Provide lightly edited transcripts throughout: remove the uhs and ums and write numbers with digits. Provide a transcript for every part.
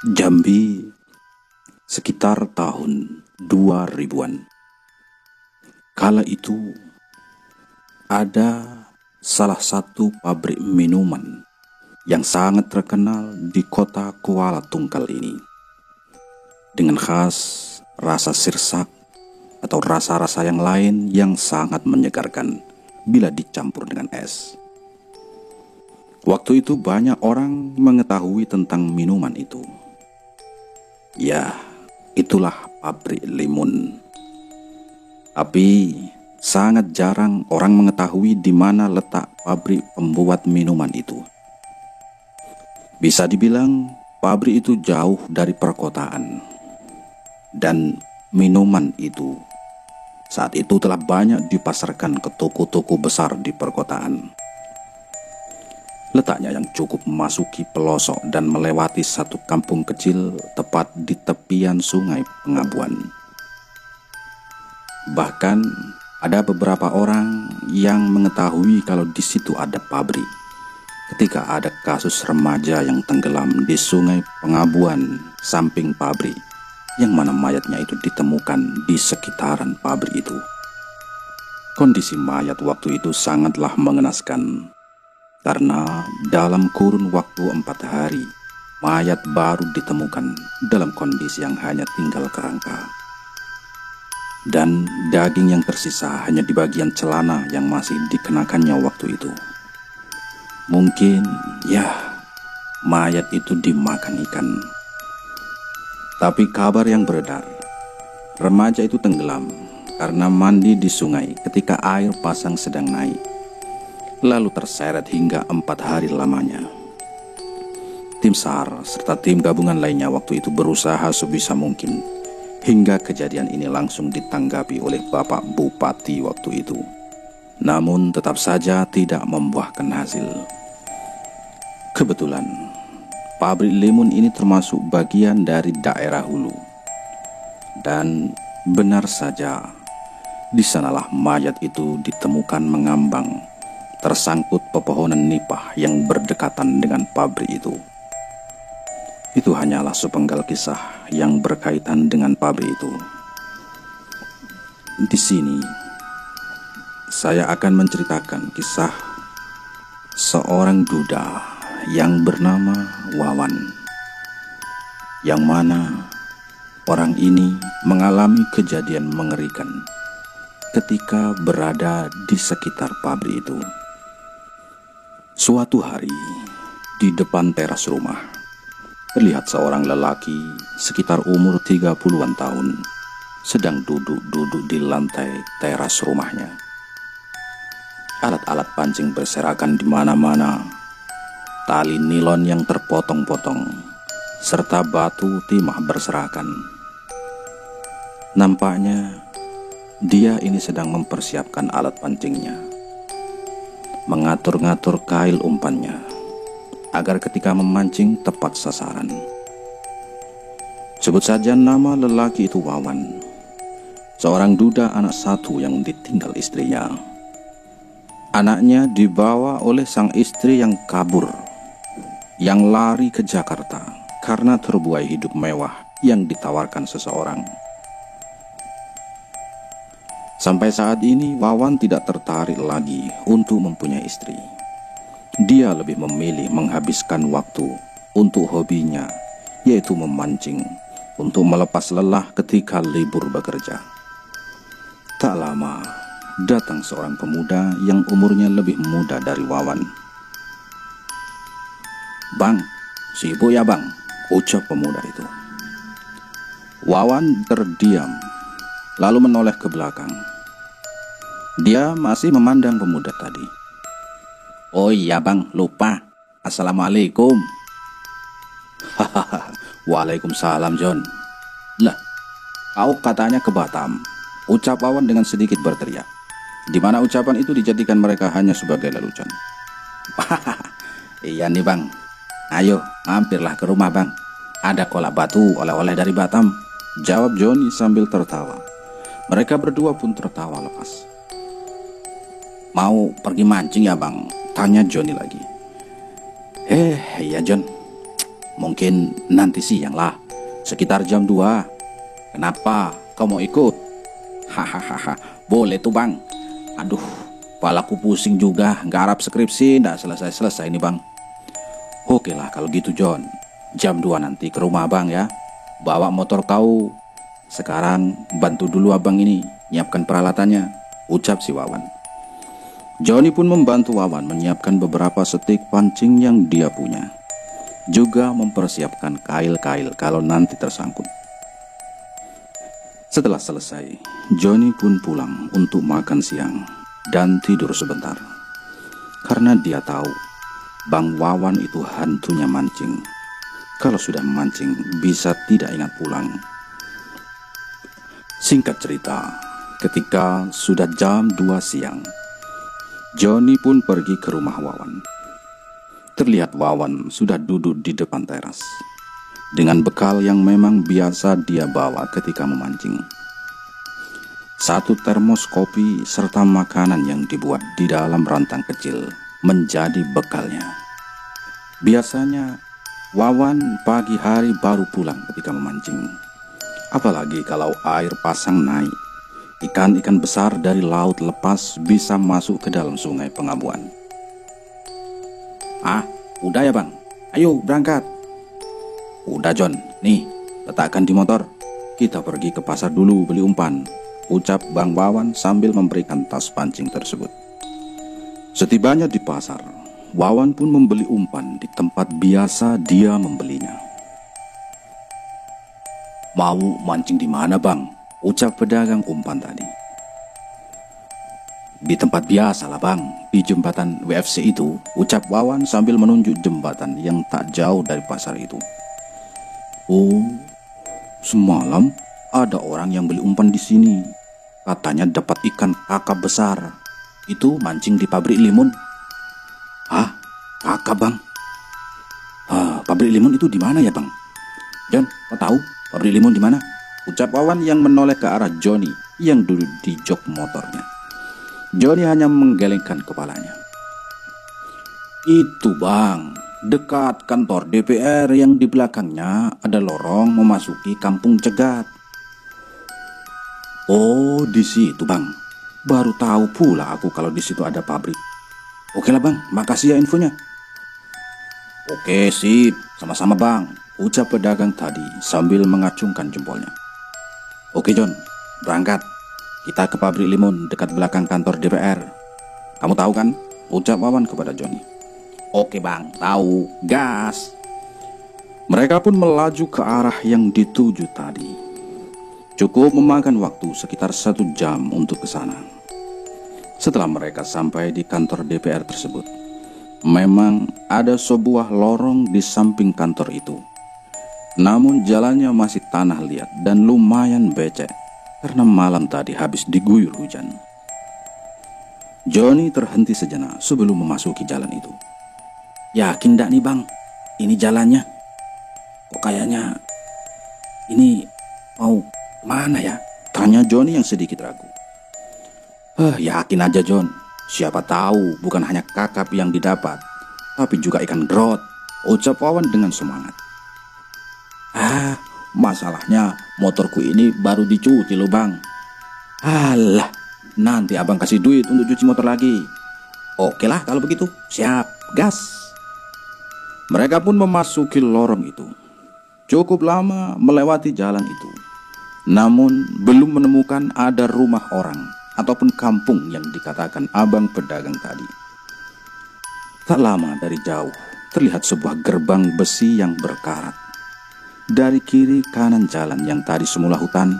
Jambi sekitar tahun 2000-an. Kala itu ada salah satu pabrik minuman yang sangat terkenal di kota Kuala Tungkal ini, dengan khas rasa sirsak atau rasa-rasa yang lain yang sangat menyegarkan bila dicampur dengan es. Waktu itu banyak orang mengetahui tentang minuman itu. Ya, itulah pabrik limun. Tapi sangat jarang orang mengetahui di mana letak pabrik pembuat minuman itu. Bisa dibilang pabrik itu jauh dari perkotaan. Dan minuman itu saat itu telah banyak dipasarkan ke toko-toko besar di perkotaan. Letaknya yang cukup memasuki pelosok dan melewati satu kampung kecil tepat di tepian sungai Pengabuan. Bahkan ada beberapa orang yang mengetahui kalau di situ ada pabrik ketika ada kasus remaja yang tenggelam di sungai Pengabuan samping pabrik, yang mana mayatnya itu ditemukan di sekitaran pabrik itu. Kondisi mayat waktu itu sangatlah mengenaskan, karena dalam kurun waktu 4 hari, mayat baru ditemukan dalam kondisi yang hanya tinggal kerangka. Dan daging yang tersisa hanya di bagian celana yang masih dikenakannya waktu itu. Mungkin, ya, mayat itu dimakan ikan. Tapi kabar yang beredar, remaja itu tenggelam karena mandi di sungai ketika air pasang sedang naik, lalu terseret hingga 4 hari lamanya. Tim SAR serta tim gabungan lainnya waktu itu berusaha sebisa mungkin, hingga kejadian ini langsung ditanggapi oleh Bapak Bupati waktu itu. Namun tetap saja tidak membuahkan hasil. Kebetulan pabrik limun ini termasuk bagian dari daerah hulu. Dan benar saja, di sanalah mayat itu ditemukan mengambang, tersangkut pepohonan nipah yang berdekatan dengan pabrik itu. Itu hanyalah sepenggal kisah yang berkaitan dengan pabrik itu. Di sini, saya akan menceritakan kisah seorang duda yang bernama Wawan, yang mana orang ini mengalami kejadian mengerikan ketika berada di sekitar pabrik itu. Suatu hari, di depan teras rumah, terlihat seorang lelaki sekitar umur 30-an tahun sedang duduk-duduk di lantai teras rumahnya. Alat-alat pancing berserakan di mana-mana, tali nilon yang terpotong-potong, serta batu timah berserakan. Nampaknya dia ini sedang mempersiapkan alat pancingnya, mengatur-ngatur kail umpannya agar ketika memancing tepat sasaran. Sebut saja nama lelaki itu Wawan, seorang duda anak satu yang ditinggal istrinya. Anaknya dibawa oleh sang istri yang kabur, yang lari ke Jakarta karena terbuai hidup mewah yang ditawarkan seseorang. Sampai saat ini Wawan tidak tertarik lagi untuk mempunyai istri. Dia lebih memilih menghabiskan waktu untuk hobinya, yaitu memancing, untuk melepas lelah ketika libur bekerja. Tak lama, datang seorang pemuda yang umurnya lebih muda dari Wawan. "Bang, sibuk ya bang?" ucap pemuda itu. Wawan terdiam, lalu menoleh ke belakang. Dia masih memandang pemuda tadi. "Oh iya bang, lupa. Assalamualaikum." "Hahaha, waalaikumsalam John." "Lah, kau katanya ke Batam," ucap Wawan dengan sedikit berteriak, di mana ucapan itu dijadikan mereka hanya sebagai lelucon. "Iya nih bang, ayo mampirlah ke rumah bang. Ada kolak batu oleh-oleh dari Batam," jawab Johnny sambil tertawa. Mereka berdua pun tertawa lepas. "Mau pergi mancing ya bang?" tanya Johnny lagi. Iya John, Mungkin nanti siang lah, sekitar jam 2. Kenapa? Kau mau ikut? Hahaha, boleh tuh bang. Aduh, kepalaku pusing juga, garap skripsi nggak selesai-selesai nih bang. Oke lah kalau gitu John, jam 2 nanti ke rumah abang ya. Bawa motor kau. Sekarang bantu dulu abang ini, nyiapkan peralatannya, ucap si Wawan. Johnny pun membantu Wawan menyiapkan beberapa setik pancing yang dia punya. Juga mempersiapkan kail-kail kalau nanti tersangkut. Setelah selesai, Johnny pun pulang untuk makan siang dan tidur sebentar. Karena dia tahu Bang Wawan itu hantunya mancing. Kalau sudah memancing bisa tidak ingat pulang. Singkat cerita, ketika sudah jam 2 siang, Johnny pun pergi ke rumah Wawan. Terlihat Wawan sudah duduk di depan teras dengan bekal yang memang biasa dia bawa ketika memancing. Satu termos kopi serta makanan yang dibuat di dalam rantang kecil menjadi bekalnya. Biasanya Wawan pagi hari baru pulang ketika memancing. Apalagi kalau air pasang naik, ikan-ikan besar dari laut lepas bisa masuk ke dalam sungai Pengabuan. Udah ya bang, ayo berangkat. Udah John, nih letakkan di motor. Kita pergi ke pasar dulu beli umpan, ucap Bang Wawan sambil memberikan tas pancing tersebut. Setibanya di pasar, Wawan pun membeli umpan di tempat biasa dia membelinya. Mau mancing di mana bang? Ucap pedagang umpan tadi. Di tempat biasa lah bang, di jembatan WFC itu, ucap Wawan sambil menunjuk jembatan yang tak jauh dari pasar itu. Oh, semalam ada orang yang beli umpan di sini. Katanya dapat ikan kakap besar. Itu mancing di pabrik limun. Hah? Kakap bang? Pabrik limun itu di mana ya bang? John, kau tahu pabrik limun di mana? Ucap Wawan yang menoleh ke arah Johnny yang duduk di jok motornya. Johnny hanya menggelengkan kepalanya. Itu bang, dekat kantor DPR yang di belakangnya ada lorong memasuki kampung Cegat. Oh, di situ bang. Baru tahu pula aku kalau di situ ada pabrik. Oke lah bang, makasih ya infonya. Oke sip, sama-sama bang, ucap pedagang tadi sambil mengacungkan jempolnya. Oke John, berangkat. Kita ke pabrik limun dekat belakang kantor DPR. Kamu tahu kan? Ucap Wawan kepada Johnny. Oke bang, tahu. Gas. Mereka pun melaju ke arah yang dituju tadi. Cukup memakan waktu sekitar 1 jam untuk ke sana. Setelah mereka sampai di kantor DPR tersebut, memang ada sebuah lorong di samping kantor itu. Namun jalannya masih tanah liat dan lumayan becek karena malam tadi habis diguyur hujan. Johnny terhenti sejenak sebelum memasuki jalan itu. Yakin dak nih bang, ini jalannya? Kok kayaknya ini mau mana ya? Tanya Johnny yang sedikit ragu. Yakin aja John, siapa tahu bukan hanya kakap yang didapat, tapi juga ikan grot, ucap Wawan dengan semangat. Masalahnya motorku ini baru dicuci loh bang. Alah, nanti abang kasih duit untuk cuci motor lagi. Oke lah kalau begitu, siap, gas. Mereka pun memasuki lorong itu. Cukup lama melewati jalan itu, namun belum menemukan ada rumah orang ataupun kampung yang dikatakan abang pedagang tadi. Tak lama dari jauh terlihat sebuah gerbang besi yang berkarat. Dari kiri kanan jalan yang tadi semula hutan,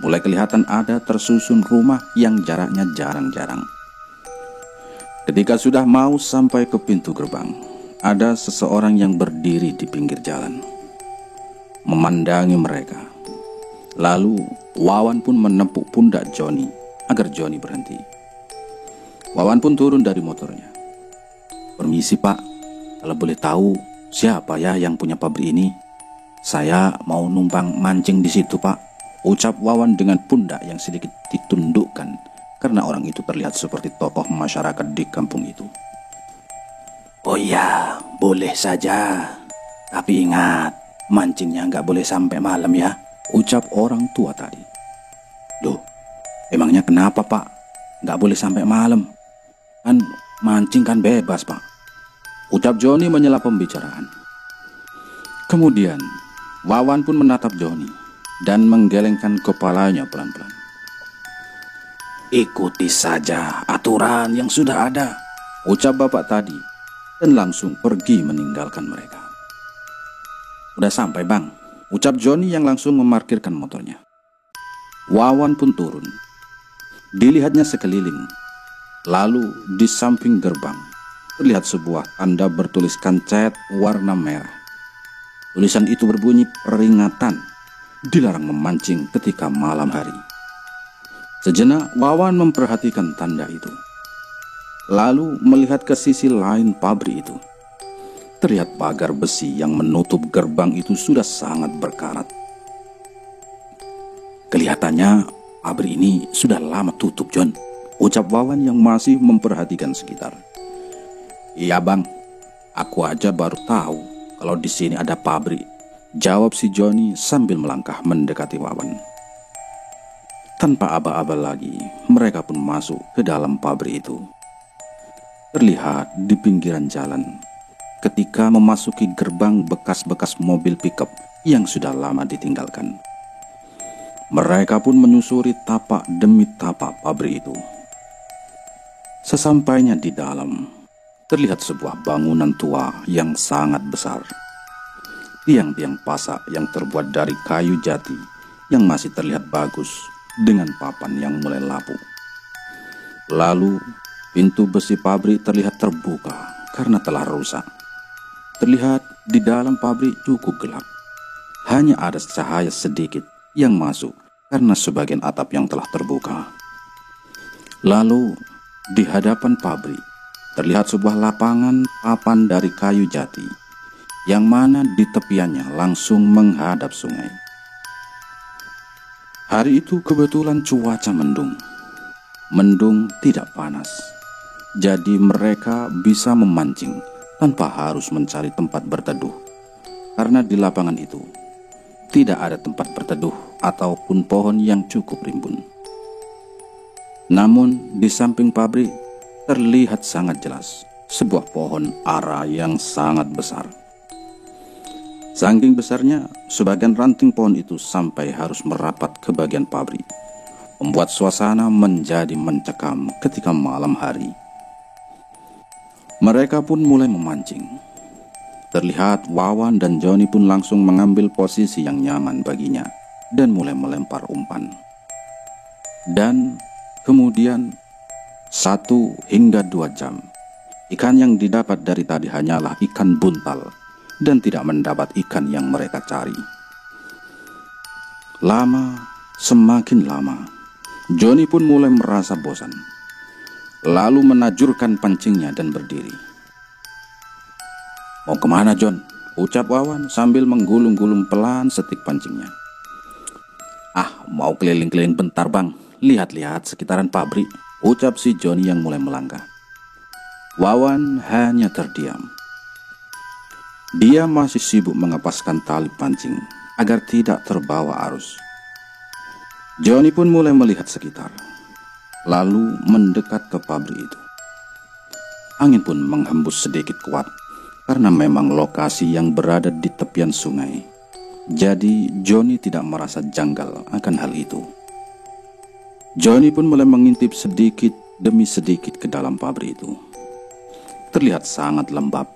mulai kelihatan ada tersusun rumah yang jaraknya jarang-jarang. Ketika sudah mau sampai ke pintu gerbang, ada seseorang yang berdiri di pinggir jalan, memandangi mereka. Lalu Wawan pun menepuk pundak Johnny agar Johnny berhenti. Wawan pun turun dari motornya. Permisi pak, kalau boleh tahu siapa ya yang punya pabrik ini? Saya mau numpang mancing di situ pak, ucap Wawan dengan pundak yang sedikit ditundukkan karena orang itu terlihat seperti tokoh masyarakat di kampung itu. Oh iya, boleh saja. Tapi ingat, mancingnya nggak boleh sampai malam ya, ucap orang tua tadi. Loh, emangnya kenapa Pak? Nggak boleh sampai malam? Kan mancing kan bebas Pak, ucap Joni menyela pembicaraan. Kemudian Wawan pun menatap Joni dan menggelengkan kepalanya pelan-pelan. Ikuti saja aturan yang sudah ada, ucap bapak tadi, dan langsung pergi meninggalkan mereka. Udah sampai bang, ucap Joni yang langsung memarkirkan motornya. Wawan pun turun. Dilihatnya sekeliling. Lalu di samping gerbang terlihat sebuah tanda bertuliskan cat warna merah. Tulisan itu berbunyi peringatan, dilarang memancing ketika malam hari. Sejenak Wawan memperhatikan tanda itu. Lalu melihat ke sisi lain pabrik itu. Terlihat pagar besi yang menutup gerbang itu sudah sangat berkarat. Kelihatannya pabrik ini sudah lama tutup, John, ucap Wawan yang masih memperhatikan sekitar. Iya bang, aku aja baru tahu kalau di sini ada pabrik, jawab si Joni sambil melangkah mendekati Wawan. Tanpa aba-aba lagi, mereka pun masuk ke dalam pabrik itu. Terlihat di pinggiran jalan, ketika memasuki gerbang bekas-bekas mobil pickup yang sudah lama ditinggalkan. Mereka pun menyusuri tapak demi tapak pabrik itu. Sesampainya di dalam, terlihat sebuah bangunan tua yang sangat besar. Tiang-tiang pasak yang terbuat dari kayu jati yang masih terlihat bagus dengan papan yang mulai lapuk. Lalu, pintu besi pabrik terlihat terbuka karena telah rusak. Terlihat di dalam pabrik cukup gelap. Hanya ada cahaya sedikit yang masuk karena sebagian atap yang telah terbuka. Lalu di hadapan pabrik terlihat sebuah lapangan papan dari kayu jati yang mana di tepiannya langsung menghadap sungai. Hari itu kebetulan cuaca mendung. Mendung tidak panas. Jadi mereka bisa memancing tanpa harus mencari tempat berteduh, karena di lapangan itu tidak ada tempat berteduh ataupun pohon yang cukup rimbun. Namun di samping pabrik terlihat sangat jelas sebuah pohon ara yang sangat besar. Saking besarnya, sebagian ranting pohon itu sampai harus merapat ke bagian pabrik, membuat suasana menjadi mencekam ketika malam hari. Mereka pun mulai memancing. Terlihat Wawan dan Joni pun langsung mengambil posisi yang nyaman baginya dan mulai melempar umpan. Dan kemudian 1 hingga 2 jam, ikan yang didapat dari tadi hanyalah ikan buntal dan tidak mendapat ikan yang mereka cari. Lama, semakin lama, Joni pun mulai merasa bosan. Lalu menajurkan pancingnya dan berdiri. Mau kemana John? Ucap Wawan sambil menggulung-gulung pelan setik pancingnya. Mau keliling-keliling bentar bang, lihat-lihat sekitaran pabrik, ucap si Joni yang mulai melangkah. Wawan hanya terdiam. Dia masih sibuk mengepaskan tali pancing agar tidak terbawa arus. Joni pun mulai melihat sekitar, lalu mendekat ke pabrik itu. Angin pun menghembus sedikit kuat karena memang lokasi yang berada di tepian sungai. Jadi Joni tidak merasa janggal akan hal itu. Joni pun mulai mengintip sedikit demi sedikit ke dalam pabrik itu. Terlihat sangat lembab,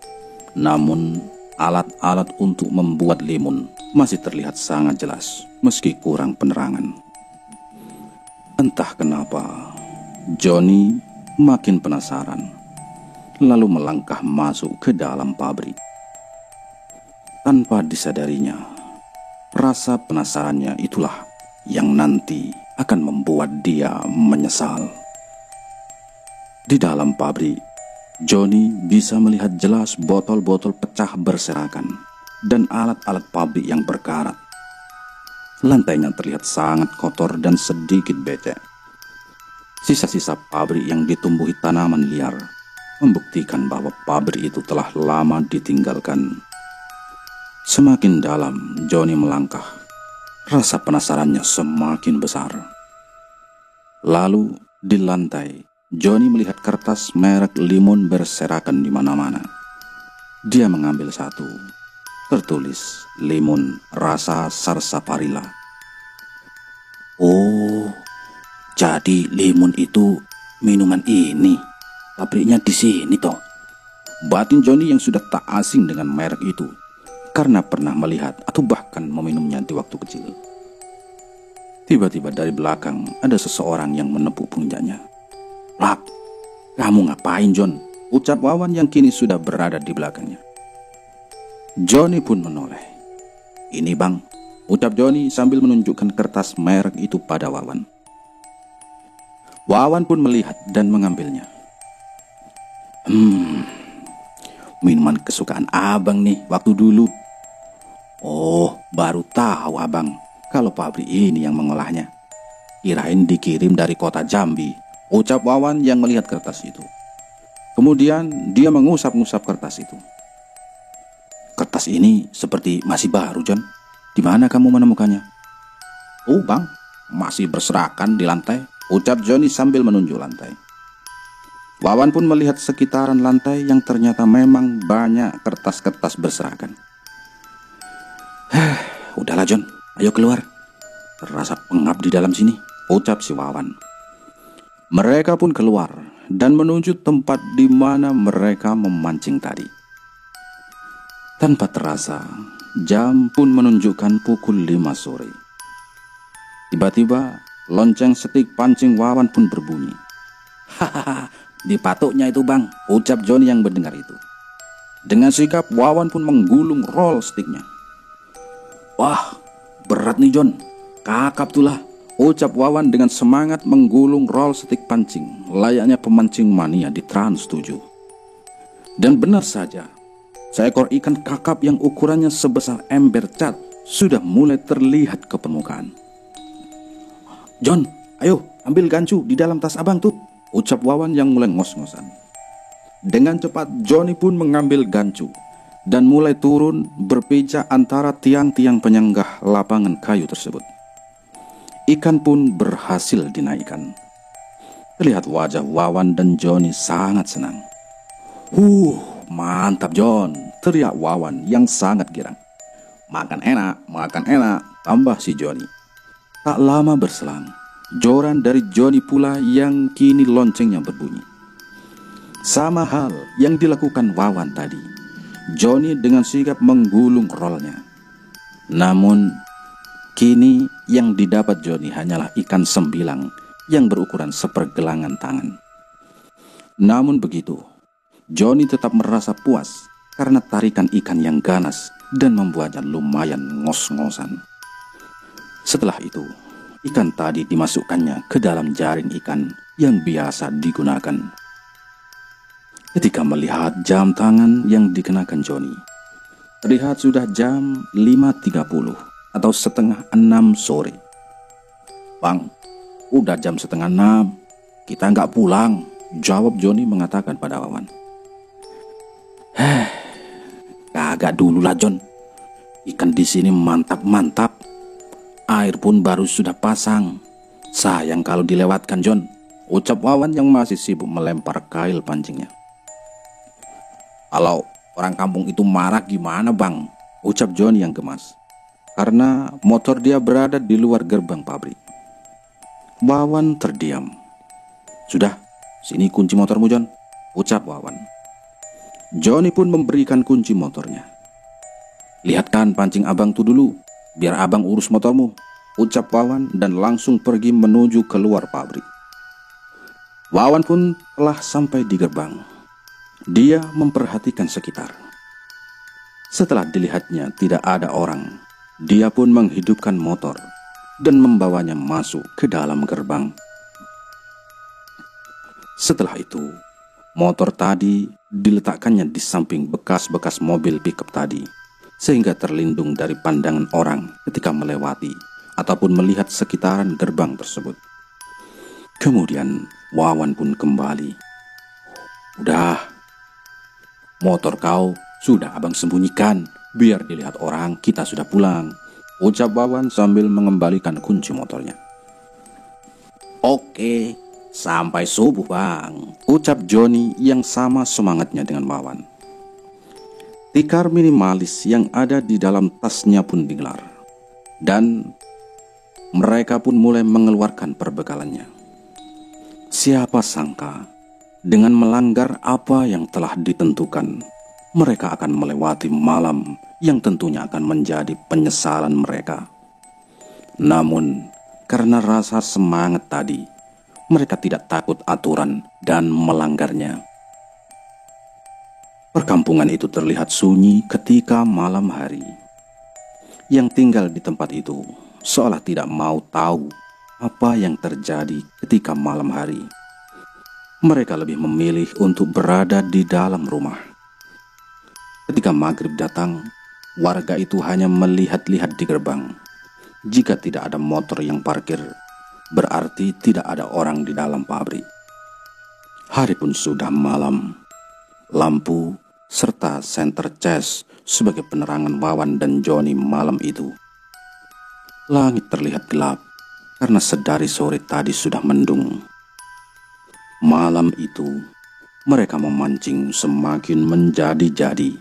namun alat-alat untuk membuat limun masih terlihat sangat jelas meski kurang penerangan. Entah kenapa, Joni makin penasaran, lalu melangkah masuk ke dalam pabrik. Tanpa disadarinya, rasa penasarannya itulah yang nanti akan membuat dia menyesal. Di dalam pabrik, Joni bisa melihat jelas botol-botol pecah berserakan dan alat-alat pabrik yang berkarat. Lantainya terlihat sangat kotor dan sedikit becek. Sisa-sisa pabrik yang ditumbuhi tanaman liar membuktikan bahwa pabrik itu telah lama ditinggalkan. Semakin dalam Johnny melangkah, rasa penasarannya semakin besar. Lalu di lantai, Johnny melihat kertas merek limun berserakan di mana-mana. Dia mengambil satu, tertulis limun rasa sarsaparilla. Oh, jadi limun itu minuman ini. Pabriknya di sini toh. Batin Johnny yang sudah tak asing dengan merek itu, karena pernah melihat atau bahkan meminumnya di waktu kecil. Tiba-tiba dari belakang ada seseorang yang menepuk punggungnya. "Lap, kamu ngapain, John?" ucap Wawan yang kini sudah berada di belakangnya. Johnny pun menoleh. "Ini bang," ucap Johnny sambil menunjukkan kertas merek itu pada Wawan. Wawan pun melihat dan mengambilnya. Minuman kesukaan abang nih waktu dulu." "Oh, baru tahu abang kalau pabrik ini yang mengolahnya. Kirain dikirim dari kota Jambi," ucap Wawan yang melihat kertas itu. Kemudian dia mengusap-ngusap kertas itu. "Kertas ini seperti masih baru, John. Di mana kamu menemukannya?" "Oh bang, masih berserakan di lantai," ucap Johnny sambil menunjuk lantai. Wawan pun melihat sekitaran lantai yang ternyata memang banyak kertas-kertas berserakan. "Udahlah John, ayo keluar. Terasa pengap di dalam sini," ucap si Wawan. Mereka pun keluar dan menuju tempat di mana mereka memancing tadi. Tanpa terasa, jam pun menunjukkan pukul 5 sore. Tiba-tiba, lonceng setik pancing Wawan pun berbunyi. "Hahaha, dipatuknya itu bang," ucap Johnny yang mendengar itu. Dengan sikap, Wawan pun menggulung roll sticknya. "Wah, berat nih John, kakap tulah," ucap Wawan dengan semangat menggulung roll stick pancing layaknya pemancing mania di Trans 7. Dan benar saja, seekor ikan kakap yang ukurannya sebesar ember cat sudah mulai terlihat ke permukaan. "John, ayo ambil gancu di dalam tas abang tuh," ucap Wawan yang mulai ngos-ngosan. Dengan cepat Johnny pun mengambil gancu dan mulai turun berpijak antara tiang-tiang penyanggah lapangan kayu tersebut. Ikan pun berhasil dinaikkan. Terlihat wajah Wawan dan Johnny sangat senang. Mantap John," teriak Wawan yang sangat girang. makan enak," tambah si Johnny. Tak lama berselang, joran dari Johnny pula yang kini loncengnya berbunyi. Sama hal yang dilakukan Wawan tadi. Johnny dengan sigap menggulung rollnya. Namun, kini yang didapat Johnny hanyalah ikan sembilang yang berukuran sepergelangan tangan. Namun begitu, Johnny tetap merasa puas karena tarikan ikan yang ganas dan membuatnya lumayan ngos-ngosan. Setelah itu, ikan tadi dimasukkannya ke dalam jaring ikan yang biasa digunakan. Ketika melihat jam tangan yang dikenakan Johnny, terlihat sudah jam 5.30 atau setengah 6 sore. "Bang, udah jam setengah 6, kita nggak pulang," jawab Johnny mengatakan pada Wawan. "Kagak dulu lah John, ikan di sini mantap-mantap. Air pun baru sudah pasang. Sayang kalau dilewatkan John," ucap Wawan yang masih sibuk melempar kail pancingnya. "Kalau orang kampung itu marah gimana bang?" ucap Johnny yang gemas, karena motor dia berada di luar gerbang pabrik. Wawan terdiam. "Sudah, sini kunci motormu John," ucap Wawan. Johnny pun memberikan kunci motornya. "Lihatkan pancing abang tuh dulu, biar abang urus motormu," ucap Wawan dan langsung pergi menuju keluar pabrik. Wawan pun telah sampai di gerbang. Dia memperhatikan sekitar. Setelah dilihatnya tidak ada orang, dia pun menghidupkan motor dan membawanya masuk ke dalam gerbang. Setelah itu, motor tadi diletakkannya di samping bekas-bekas mobil pickup tadi, sehingga terlindung dari pandangan orang ketika melewati ataupun melihat sekitaran gerbang tersebut. Kemudian Wawan pun kembali. "Udah, motor kau sudah abang sembunyikan Biar dilihat orang kita sudah pulang, ucap Wawan sambil mengembalikan kunci motornya. Oke, sampai subuh bang, ucap Joni yang sama semangatnya dengan Wawan. Tikar minimalis yang ada di dalam tasnya pun digelar, dan mereka pun mulai mengeluarkan perbekalannya. Siapa sangka, dengan melanggar apa yang telah ditentukan, mereka akan melewati malam yang tentunya akan menjadi penyesalan mereka. Namun, karena rasa semangat tadi, mereka tidak takut aturan dan melanggarnya. Perkampungan itu terlihat sunyi ketika malam hari. Yang tinggal di tempat itu seolah tidak mau tahu apa yang terjadi ketika malam hari. Mereka lebih memilih untuk berada di dalam rumah. Ketika maghrib datang, warga itu hanya melihat-lihat di gerbang. Jika tidak ada motor yang parkir, berarti tidak ada orang di dalam pabrik. Hari pun sudah malam. Lampu serta senter cas sebagai penerangan Wawan dan Joni malam itu. Langit terlihat gelap karena sedari sore tadi sudah mendung. Malam itu, mereka memancing semakin menjadi-jadi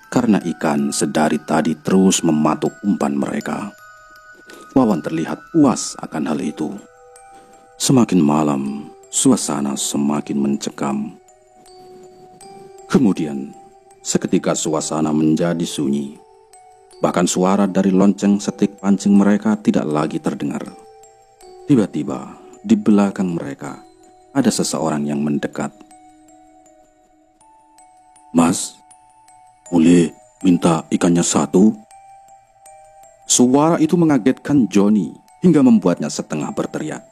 karena ikan sedari tadi terus mematuk umpan mereka. Wawan terlihat puas akan hal itu. Semakin malam, suasana semakin mencekam. Kemudian, seketika suasana menjadi sunyi. Bahkan suara dari lonceng setik pancing mereka tidak lagi terdengar. Tiba-tiba, di belakang mereka, ada seseorang yang mendekat. Mas, boleh minta ikannya satu? Suara itu mengagetkan Joni hingga membuatnya setengah berteriak.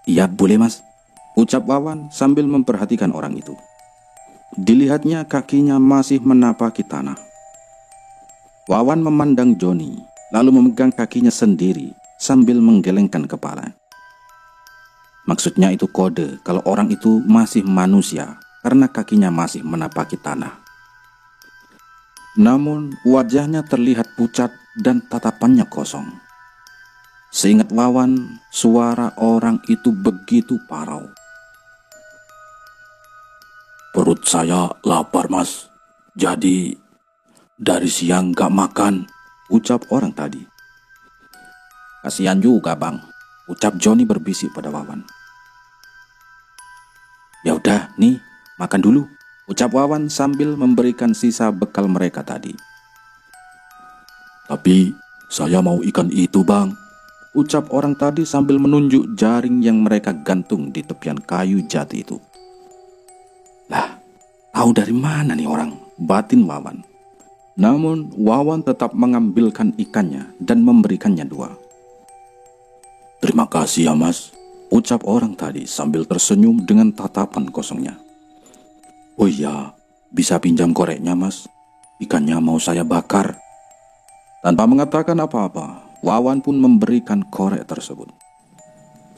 Iya boleh mas, ucap Wawan sambil memperhatikan orang itu. Dilihatnya kakinya masih menapaki tanah. Wawan memandang Joni, lalu memegang kakinya sendiri sambil menggelengkan kepala. Maksudnya itu kode kalau orang itu masih manusia karena kakinya masih menapaki tanah. Namun wajahnya terlihat pucat dan tatapannya kosong. Seingat Wawan, suara orang itu begitu parau. Perut saya lapar mas, jadi dari siang gak makan, ucap orang tadi. Kasihan juga bang, ucap Joni berbisik pada Wawan. Ya udah nih, makan dulu, ucap Wawan sambil memberikan sisa bekal mereka tadi. Tapi saya mau ikan itu bang, ucap orang tadi sambil menunjuk jaring yang mereka gantung di tepian kayu jati itu. Lah, tahu dari mana nih orang, batin Wawan. Namun Wawan tetap mengambilkan ikannya dan memberikannya 2. Terima kasih ya mas, ucap orang tadi sambil tersenyum dengan tatapan kosongnya. Oh iya, bisa pinjam koreknya mas, ikannya mau saya bakar. Tanpa mengatakan apa-apa, Wawan pun memberikan korek tersebut.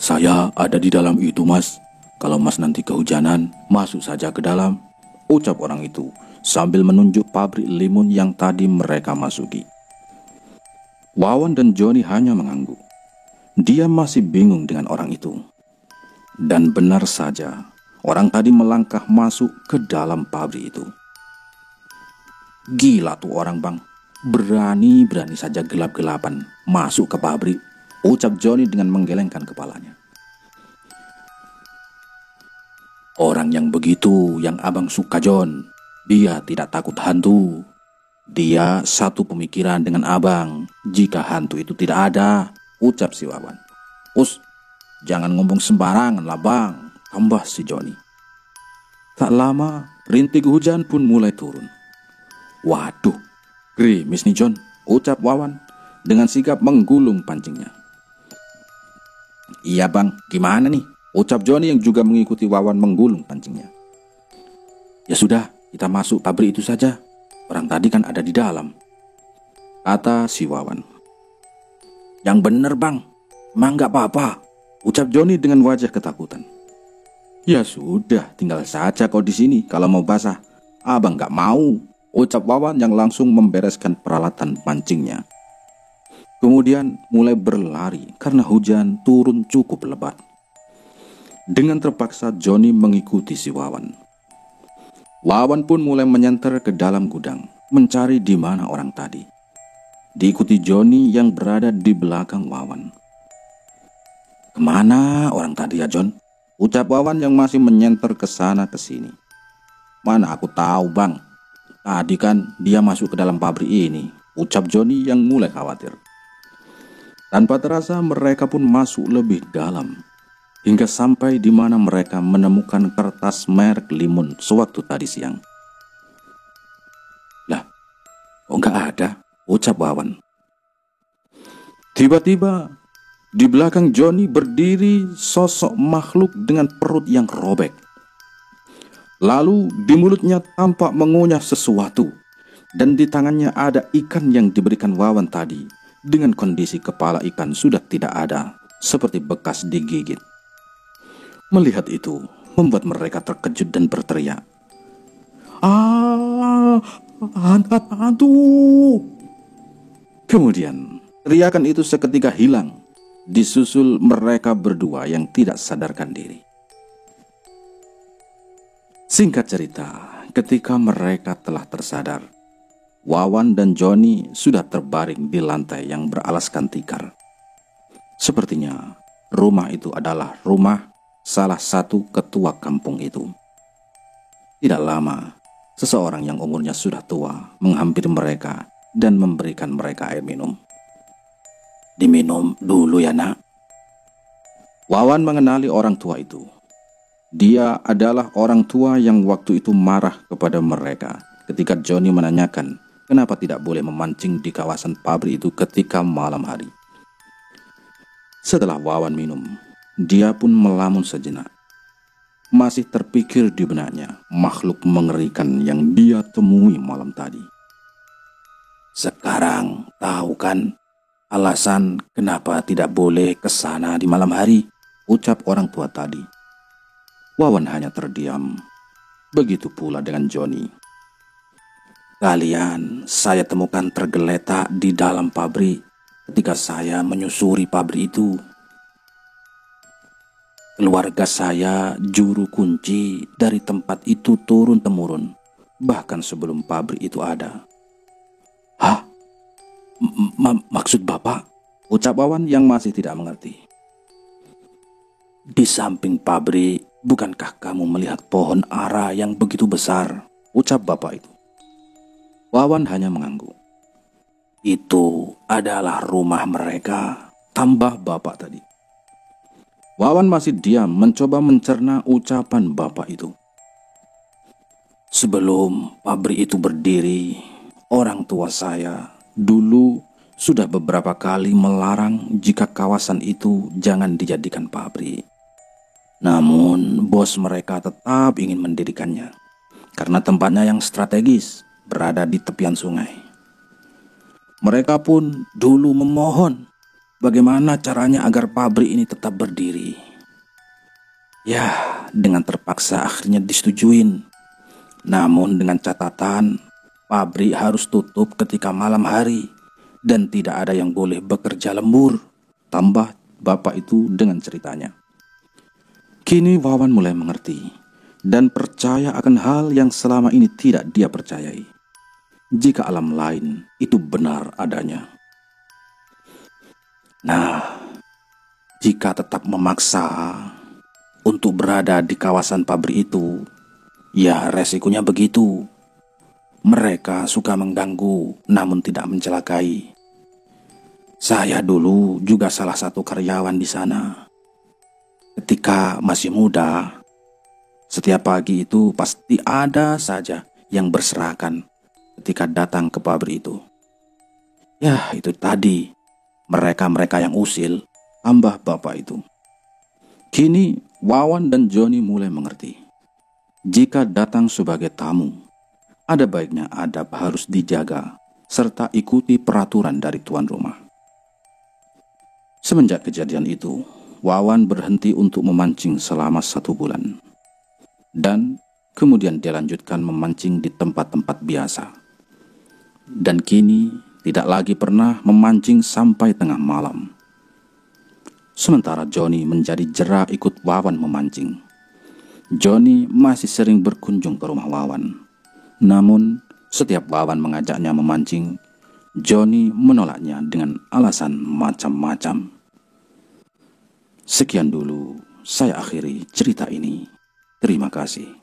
Saya ada di dalam itu mas, kalau mas nanti kehujanan, masuk saja ke dalam, ucap orang itu sambil menunjuk pabrik limun yang tadi mereka masuki. Wawan dan Joni hanya mengangguk. Dia masih bingung dengan orang itu. Dan benar saja, orang tadi melangkah masuk ke dalam pabrik itu. Gila tuh orang bang, berani-berani saja gelap-gelapan masuk ke pabrik, ucap Joni dengan menggelengkan kepalanya. Orang yang begitu yang abang suka John, dia tidak takut hantu. Dia satu pemikiran dengan abang, jika hantu itu tidak ada, ucap si Wawan. Jangan ngomong sembarangan lah bang, tambah si Joni. Tak lama, rintik hujan pun mulai turun. Waduh, gerimis nih John, ucap Wawan dengan sigap menggulung pancingnya. Iya bang, gimana nih? Ucap Joni yang juga mengikuti Wawan menggulung pancingnya. Ya sudah, kita masuk pabrik itu saja. Orang tadi kan ada di dalam, kata si Wawan. Yang bener bang, emang gak apa-apa, ucap Joni dengan wajah ketakutan. Ya sudah, tinggal saja kau di sini kalau mau basah. Abang gak mau, ucap Wawan yang langsung membereskan peralatan pancingnya. Kemudian mulai berlari karena hujan turun cukup lebat. Dengan terpaksa Joni mengikuti si Wawan. Wawan pun mulai menyenter ke dalam gudang, mencari di mana orang tadi. Diikuti Joni yang berada di belakang Wawan. "Kemana orang tadi ya, John?" ucap Wawan yang masih menyenter ke sana ke sini. "Mana aku tahu, Bang. Tadi kan dia masuk ke dalam pabrik ini," ucap Joni yang mulai khawatir. Tanpa terasa mereka pun masuk lebih dalam, hingga sampai di mana mereka menemukan kertas merek Limun sewaktu tadi siang. "Lah, kok nggak ada?" ucap Wawan. Tiba-tiba di belakang Joni berdiri sosok makhluk dengan perut yang robek. Lalu di mulutnya tampak mengunyah sesuatu, dan di tangannya ada ikan yang diberikan Wawan tadi, dengan kondisi kepala ikan sudah tidak ada, seperti bekas digigit. Melihat itu membuat mereka terkejut dan berteriak, "Ah, hantu!" Kemudian teriakan itu seketika hilang, disusul mereka berdua yang tidak sadarkan diri. Singkat cerita, ketika mereka telah tersadar, Wawan dan Joni sudah terbaring di lantai yang beralaskan tikar. Sepertinya rumah itu adalah rumah salah satu ketua kampung itu. Tidak lama, seseorang yang umurnya sudah tua menghampiri mereka dan memberikan mereka air minum. "Diminum dulu ya, Nak." Wawan mengenali orang tua itu. Dia adalah orang tua yang waktu itu marah kepada mereka ketika Joni menanyakan kenapa tidak boleh memancing di kawasan pabrik itu ketika malam hari. Setelah Wawan minum, dia pun melamun sejenak. Masih terpikir di benaknya makhluk mengerikan yang dia temui malam tadi. "Sekarang tahu kan alasan kenapa tidak boleh ke sana di malam hari?" ucap orang tua tadi. Wawan hanya terdiam. Begitu pula dengan Joni. "Kalian saya temukan tergeletak di dalam pabrik ketika saya menyusuri pabrik itu. Keluarga saya juru kunci dari tempat itu turun-temurun, bahkan sebelum pabrik itu ada." "Hah? Maksud Bapak?" ucap Wawan yang masih tidak mengerti. "Di samping pabrik, bukankah kamu melihat pohon ara yang begitu besar?" ucap bapak itu. Wawan hanya mengangguk. "Itu adalah rumah mereka," tambah bapak tadi. Wawan masih diam mencoba mencerna ucapan bapak itu. "Sebelum pabrik itu berdiri, orang tua saya dulu sudah beberapa kali melarang jika kawasan itu jangan dijadikan pabrik. Namun bos mereka tetap ingin mendirikannya karena tempatnya yang strategis berada di tepian sungai. Mereka pun dulu memohon bagaimana caranya agar pabrik ini tetap berdiri. Ya, dengan terpaksa akhirnya disetujuin. Namun dengan catatan pabrik harus tutup ketika malam hari dan tidak ada yang boleh bekerja lembur," tambah bapak itu dengan ceritanya. Kini Wawan mulai mengerti dan percaya akan hal yang selama ini tidak dia percayai. Jika alam lain itu benar adanya. Nah, jika tetap memaksa untuk berada di kawasan pabrik itu, ya resikonya begitu. Mereka suka mengganggu namun tidak mencelakai. Saya dulu juga salah satu karyawan di sana. Ketika masih muda, setiap pagi itu pasti ada saja yang berserakan ketika datang ke pabrik itu. Ya, itu tadi, mereka-mereka yang usil, tambah bapak itu. Kini Wawan dan Joni mulai mengerti. Jika datang sebagai tamu, ada baiknya adab harus dijaga serta ikuti peraturan dari tuan rumah. Semenjak kejadian itu, Wawan berhenti untuk memancing selama 1 bulan. Dan kemudian dia lanjutkan memancing di tempat-tempat biasa dan kini tidak lagi pernah memancing sampai tengah malam. Sementara Johnny menjadi jera ikut Wawan memancing. Johnny masih sering berkunjung ke rumah Wawan. Namun, setiap Wawan mengajaknya memancing, Johnny menolaknya dengan alasan macam-macam. Sekian dulu, saya akhiri cerita ini. Terima kasih.